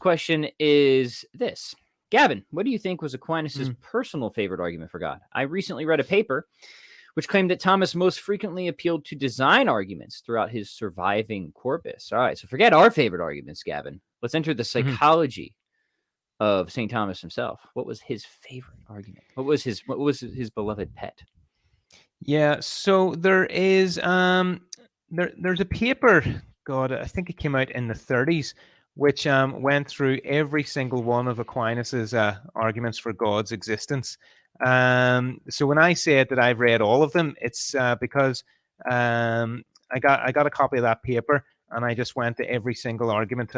question is this. Gavin, what do you think was Aquinas' Mm. personal favorite argument for God? I recently read a paper which claimed that Thomas most frequently appealed to design arguments throughout his surviving corpus. All right, so forget our favorite arguments, Gavin. Let's enter the psychology of St. Thomas himself. What was his favorite argument? What was his beloved pet? Yeah, so there is there's a paper, God, I think it came out in the 30s, which went through every single one of Aquinas's arguments for God's existence. So when I said that I've read all of them, it's because I got a copy of that paper, and I just went to every single argument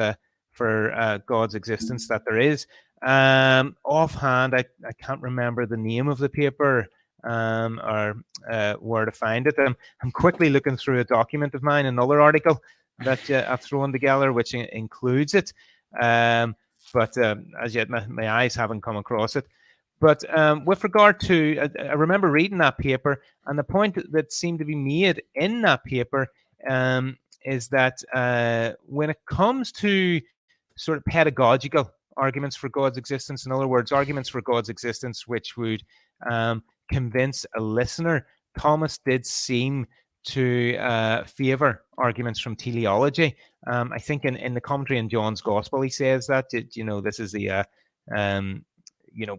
for God's existence that there is. Offhand, I can't remember the name of the paper or where to find it. I'm quickly looking through a document of mine, another article that I've thrown together, which includes it. But as yet, my eyes haven't come across it. But with regard to, I remember reading that paper, and the point that seemed to be made in that paper is that when it comes to sort of pedagogical arguments for God's existence, in other words, arguments for God's existence which would convince a listener, Thomas did seem to favor arguments from teleology. I think in the commentary in John's Gospel, he says that this is the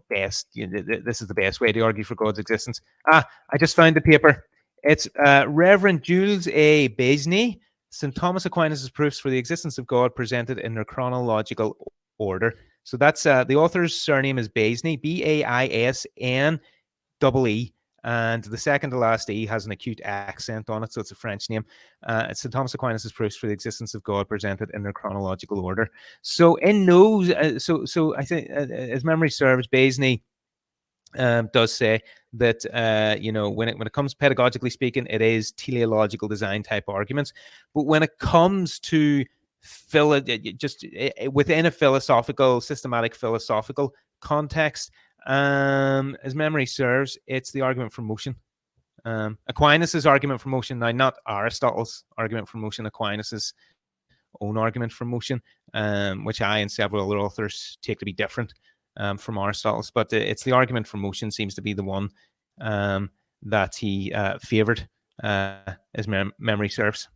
best. This is the best way to argue for God's existence. I just found the paper. It's Reverend Jules A. Besney, St. Thomas Aquinas' proofs for the existence of God presented in their chronological order. So that's the author's surname is Besney, Baisne. And the second to last E has an acute accent on it, so it's a French name. It's St. Thomas Aquinas' proofs for the existence of God presented in their chronological order. So in those, so I think, as memory serves, Besney does say that when it comes pedagogically speaking, it is teleological design type arguments. But when it comes to just within a systematic philosophical context, as memory serves, it's the argument for motion. Aquinas' argument for motion, now not Aristotle's argument for motion, Aquinas' own argument for motion, which I and several other authors take to be different from Aristotle's, but it's the argument for motion seems to be the one that he favored, as memory serves.